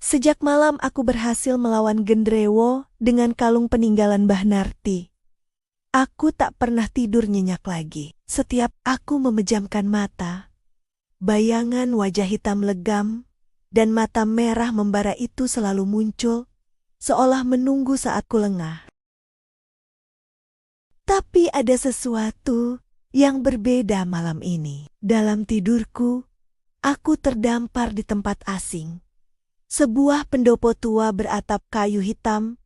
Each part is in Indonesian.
Sejak malam aku berhasil melawan genderewo dengan kalung peninggalan Mbah Narti. Aku tak pernah tidur nyenyak lagi. Setiap aku memejamkan mata, bayangan wajah hitam legam dan mata merah membara itu selalu muncul, seolah menunggu saat ku lengah. Tapi ada sesuatu yang berbeda malam ini. Dalam tidurku, aku terdampar di tempat asing. Sebuah pendopo tua beratap kayu hitam,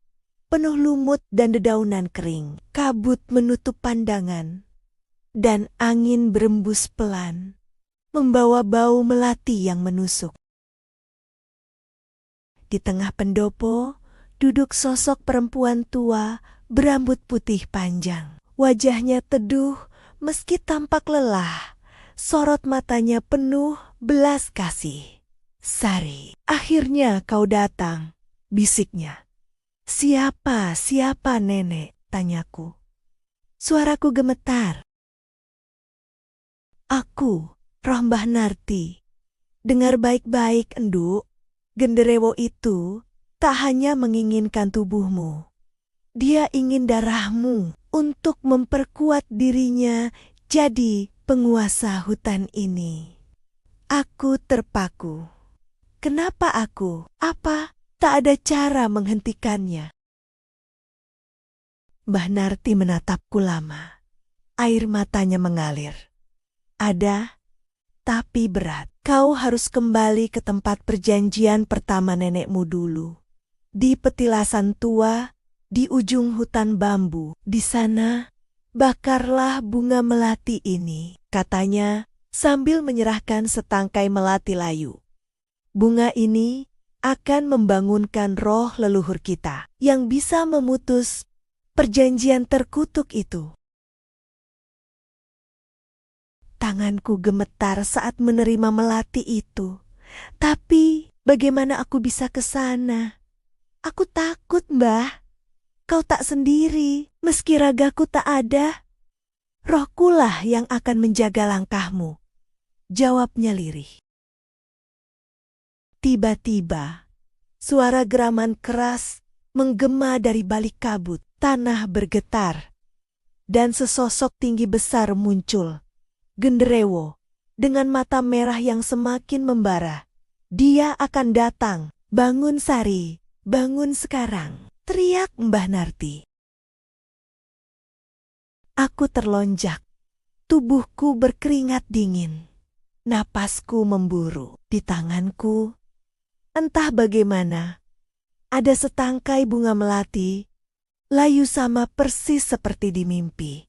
penuh lumut dan dedaunan kering. Kabut menutup pandangan, dan angin berembus pelan, membawa bau melati yang menusuk. Di tengah pendopo, duduk sosok perempuan tua berambut putih panjang. Wajahnya teduh meski tampak lelah, sorot matanya penuh belas kasih. "Sari, akhirnya kau datang," bisiknya. Siapa nenek?" tanyaku. Suaraku gemetar. "Aku, roh Mbah Narti. Dengar baik-baik, Enduk. Genderewo itu tak hanya menginginkan tubuhmu. Dia ingin darahmu untuk memperkuat dirinya jadi penguasa hutan ini." Aku terpaku. Kenapa aku? Apa tak ada cara menghentikannya? Mbah Narti menatapku lama. Air matanya mengalir. "Ada, tapi berat. Kau harus kembali ke tempat perjanjian pertama nenekmu dulu. Di petilasan tua, di ujung hutan bambu. Di sana, bakarlah bunga melati ini," katanya sambil menyerahkan setangkai melati layu. "Bunga ini akan membangunkan roh leluhur kita yang bisa memutus perjanjian terkutuk itu." Tanganku gemetar saat menerima melati itu. Tapi bagaimana aku bisa ke sana? "Aku takut, Mbah. Kau tak sendiri, meski ragaku tak ada. Rohkulah yang akan menjaga langkahmu," jawabnya lirih. Tiba-tiba, suara geraman keras menggema dari balik kabut. Tanah bergetar, dan sesosok tinggi besar muncul. Genderewo, dengan mata merah yang semakin membara. "Dia akan datang. Bangun, Sari, bangun sekarang," teriak Mbah Narti. Aku terlonjak. Tubuhku berkeringat dingin. Napasku memburu. Di tanganku, entah bagaimana, ada setangkai bunga melati, layu sama persis seperti di mimpi.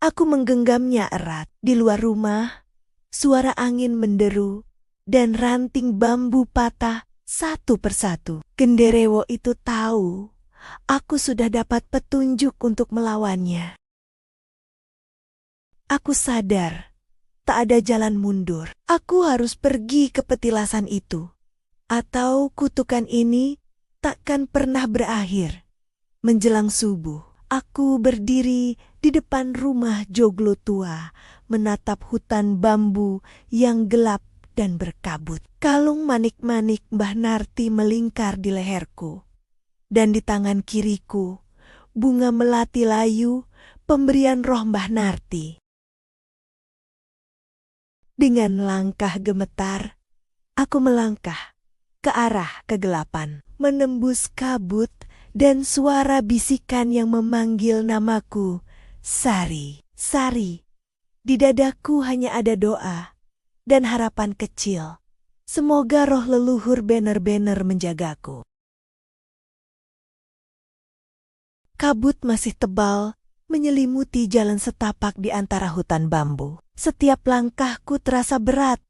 Aku menggenggamnya erat. Di luar rumah, suara angin menderu dan ranting bambu patah satu persatu. Genderewo itu tahu aku sudah dapat petunjuk untuk melawannya. Aku sadar tak ada jalan mundur. Aku harus pergi ke petilasan itu, atau kutukan ini takkan pernah berakhir. Menjelang subuh, aku berdiri di depan rumah joglo tua, menatap hutan bambu yang gelap dan berkabut. Kalung manik-manik Mbah Narti melingkar di leherku, dan di tangan kiriku, bunga melati layu, pemberian roh Mbah Narti. Dengan langkah gemetar, aku melangkah ke arah kegelapan, menembus kabut dan suara bisikan yang memanggil namaku, "Sari, Sari." Di dadaku hanya ada doa dan harapan kecil. Semoga roh leluhur benar-benar menjagaku. Kabut masih tebal menyelimuti jalan setapak di antara hutan bambu. Setiap langkahku terasa berat,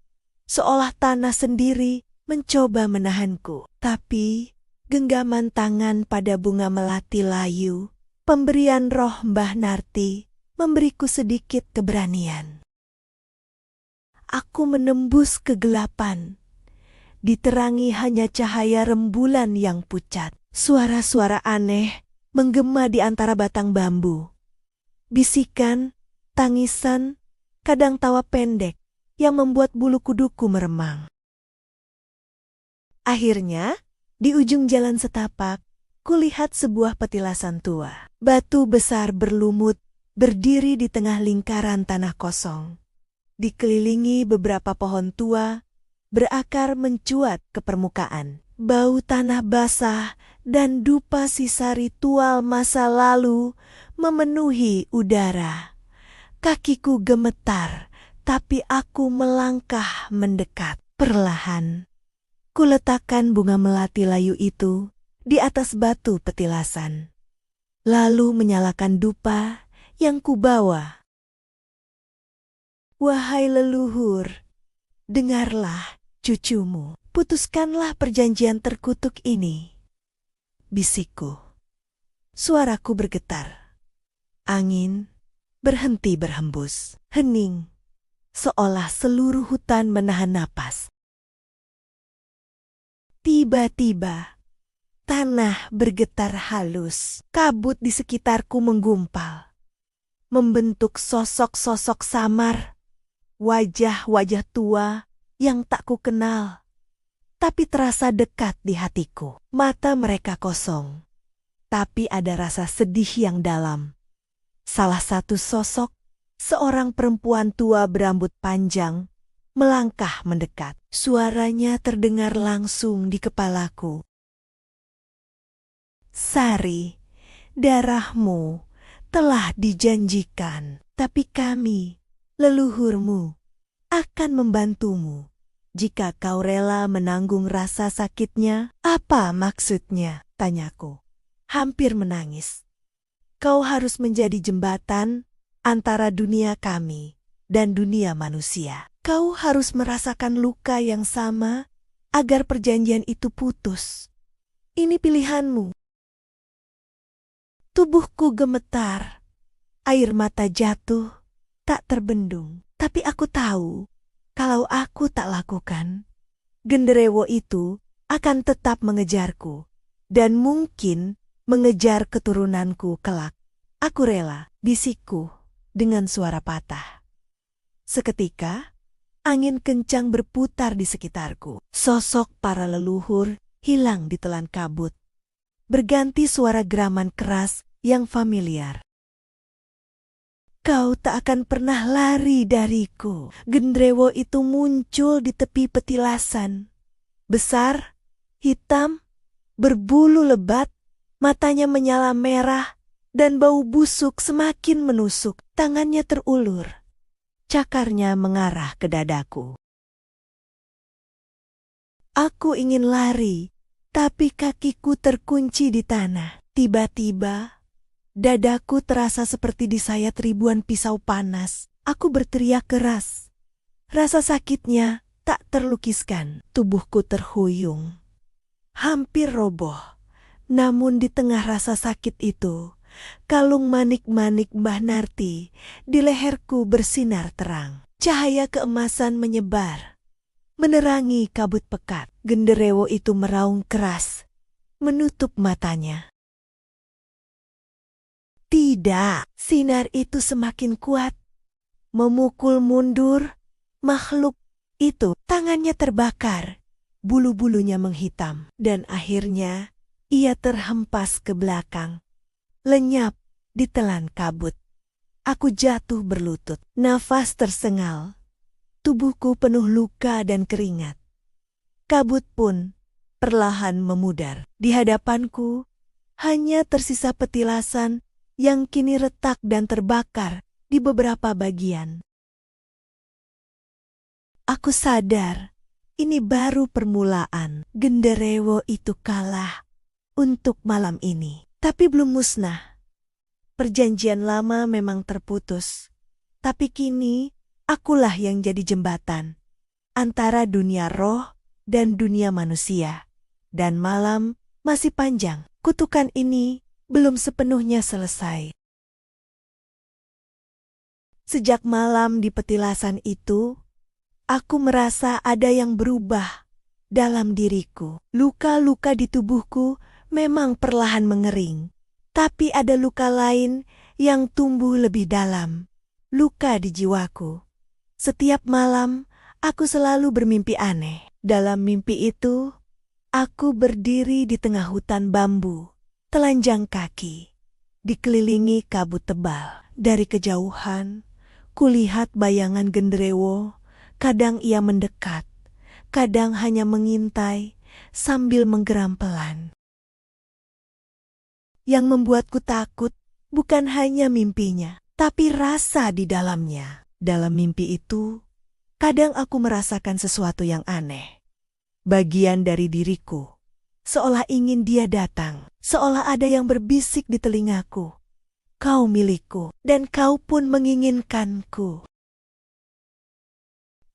seolah tanah sendiri mencoba menahanku. Tapi genggaman tangan pada bunga melati layu, pemberian roh Mbah Narti, memberiku sedikit keberanian. Aku menembus kegelapan. Diterangi hanya cahaya rembulan yang pucat. Suara-suara aneh menggema di antara batang bambu. Bisikan, tangisan, kadang tawa pendek yang membuat bulu kuduku meremang. Akhirnya, di ujung jalan setapak, kulihat sebuah petilasan tua. Batu besar berlumut, berdiri di tengah lingkaran tanah kosong. Dikelilingi beberapa pohon tua, berakar mencuat ke permukaan. Bau tanah basah dan dupa sisa ritual masa lalu memenuhi udara. Kakiku gemetar, tapi aku melangkah mendekat. Perlahan, kuletakkan bunga melati layu itu di atas batu petilasan. Lalu menyalakan dupa yang kubawa. Wahai leluhur, dengarlah cucumu. Putuskanlah perjanjian terkutuk ini. Bisikku. Suaraku bergetar. Angin berhenti berhembus. Hening, seolah seluruh hutan menahan napas. Tiba-tiba, tanah bergetar halus. Kabut di sekitarku menggumpal, membentuk sosok-sosok samar, wajah-wajah tua yang tak kukenal, tapi terasa dekat di hatiku. Mata mereka kosong, tapi ada rasa sedih yang dalam. Salah satu sosok, seorang perempuan tua berambut panjang, melangkah mendekat. Suaranya terdengar langsung di kepalaku. Sari, darahmu telah dijanjikan, tapi kami, leluhurmu, akan membantumu. Jika kau rela menanggung rasa sakitnya, apa maksudnya? Tanyaku, hampir menangis. Kau harus menjadi jembatan antara dunia kami dan dunia manusia. Kau harus merasakan luka yang sama agar perjanjian itu putus. Ini pilihanmu. Tubuhku gemetar, air mata jatuh, tak terbendung. Tapi aku tahu, kalau aku tak lakukan, genderewo itu akan tetap mengejarku dan mungkin mengejar keturunanku kelak. Aku rela, bisikku dengan suara patah. Seketika, angin kencang berputar di sekitarku. Sosok para leluhur hilang ditelan kabut. Berganti suara geraman keras yang familiar. Kau tak akan pernah lari dariku. Genderewo itu muncul di tepi petilasan. Besar, hitam, berbulu lebat, matanya menyala merah, dan bau busuk semakin menusuk. Tangannya terulur. Cakarnya mengarah ke dadaku. Aku ingin lari, tapi kakiku terkunci di tanah. Tiba-tiba, dadaku terasa seperti disayat ribuan pisau panas. Aku berteriak keras. Rasa sakitnya tak terlukiskan. Tubuhku terhuyung, hampir roboh. Namun di tengah rasa sakit itu, kalung manik-manik Mbah Narti di leherku bersinar terang. Cahaya keemasan menyebar, menerangi kabut pekat. Genderewo itu meraung keras, menutup matanya. Tidak, sinar itu semakin kuat, memukul mundur makhluk itu. Tangannya terbakar, bulu-bulunya menghitam, dan akhirnya ia terhempas ke belakang, lenyap ditelan kabut. Aku jatuh berlutut, nafas tersengal, tubuhku penuh luka dan keringat. Kabut pun perlahan memudar. Di hadapanku hanya tersisa petilasan yang kini retak dan terbakar di beberapa bagian. Aku sadar, ini baru permulaan. Genderewo itu kalah untuk malam ini, tapi belum musnah. Perjanjian lama memang terputus, tapi kini akulah yang jadi jembatan antara dunia roh dan dunia manusia. Dan malam masih panjang. Kutukan ini belum sepenuhnya selesai. Sejak malam di petilasan itu, aku merasa ada yang berubah dalam diriku. Luka-luka di tubuhku memang perlahan mengering, tapi ada luka lain yang tumbuh lebih dalam. Luka di jiwaku. Setiap malam, aku selalu bermimpi aneh. Dalam mimpi itu, Aku berdiri di tengah hutan bambu, telanjang kaki, dikelilingi kabut tebal. Dari kejauhan, kulihat bayangan genderuwo. Kadang ia mendekat, kadang hanya mengintai sambil menggeram pelan. Yang membuatku takut bukan hanya mimpinya, tapi rasa di dalamnya. Dalam mimpi itu, kadang aku merasakan sesuatu yang aneh. Bagian dari diriku, seolah ingin dia datang, seolah ada yang berbisik di telingaku. Kau milikku, dan kau pun menginginkanku.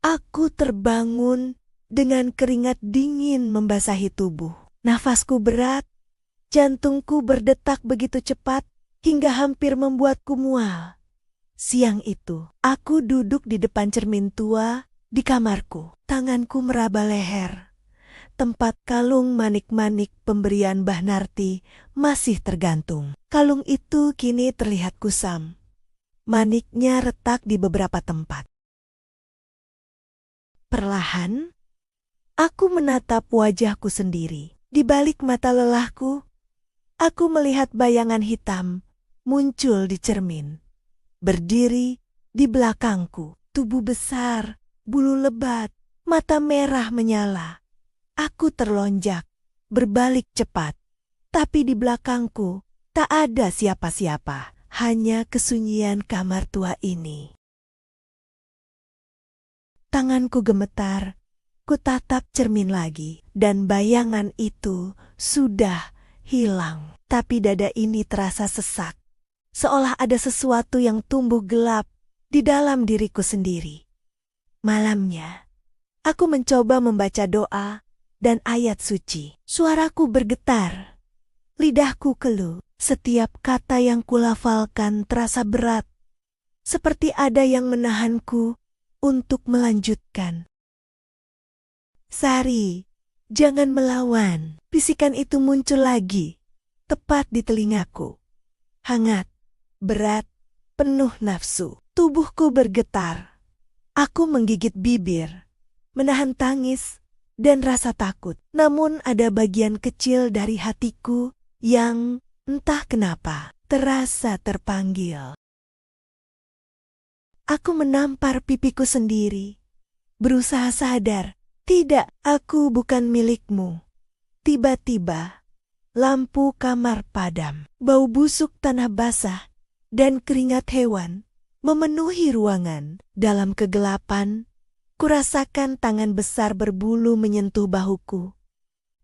Aku terbangun dengan keringat dingin membasahi tubuh. Nafasku berat, jantungku berdetak begitu cepat hingga hampir membuatku mual. Siang itu, aku duduk di depan cermin tua di kamarku. Tanganku meraba leher. Tempat kalung manik-manik pemberian Mbah Narti masih tergantung. Kalung itu kini terlihat kusam. Maniknya retak di beberapa tempat. Perlahan, aku menatap wajahku sendiri. Di balik mata lelahku, aku melihat bayangan hitam muncul di cermin. Berdiri di belakangku, tubuh besar, bulu lebat, mata merah menyala. Aku terlonjak, berbalik cepat. Tapi di belakangku tak ada siapa-siapa, hanya kesunyian kamar tua ini. Tanganku gemetar, ku tatap cermin lagi, dan bayangan itu sudah hilang. Tapi dada ini terasa sesak, seolah ada sesuatu yang tumbuh gelap di dalam diriku sendiri. Malamnya, aku mencoba membaca doa dan ayat suci. Suaraku bergetar, lidahku keluh. Setiap kata yang kulafalkan terasa berat, seperti ada yang menahanku untuk melanjutkan. Sari, jangan melawan. Bisikan itu muncul lagi, tepat di telingaku. Hangat, berat, penuh nafsu. Tubuhku bergetar. Aku menggigit bibir, menahan tangis dan rasa takut. Namun ada bagian kecil dari hatiku yang entah kenapa terasa terpanggil. Aku menampar pipiku sendiri, berusaha sadar. Tidak, aku bukan milikmu. Tiba-tiba, lampu kamar padam. Bau busuk tanah basah dan keringat hewan memenuhi ruangan. Dalam kegelapan, kurasakan tangan besar berbulu menyentuh bahuku.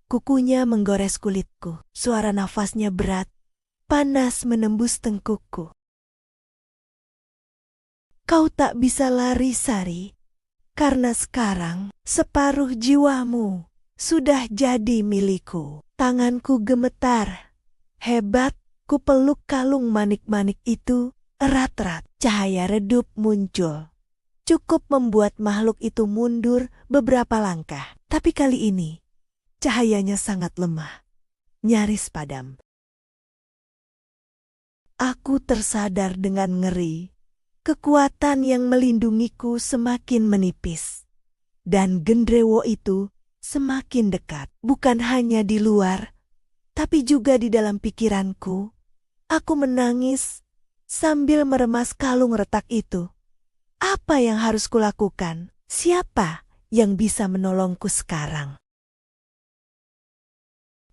Kukunya menggores kulitku. Suara nafasnya berat, panas menembus tengkukku. Kau tak bisa lari, Sari, karena sekarang separuh jiwamu sudah jadi milikku. Tanganku gemetar. Hebat, ku peluk kalung manik-manik itu erat-erat. Cahaya redup muncul. Cukup membuat makhluk itu mundur beberapa langkah. Tapi kali ini, cahayanya sangat lemah, nyaris padam. Aku tersadar dengan ngeri. Kekuatan yang melindungiku semakin menipis. Dan genderuwo itu semakin dekat. Bukan hanya di luar, tapi juga di dalam pikiranku. Aku menangis sambil meremas kalung retak itu. Apa yang harus kulakukan? Siapa yang bisa menolongku sekarang?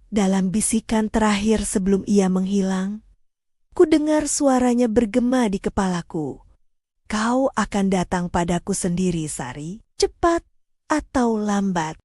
Dalam bisikan terakhir sebelum ia menghilang, ku dengar suaranya bergema di kepalaku. Kau akan datang padaku sendiri, Sari, cepat atau lambat.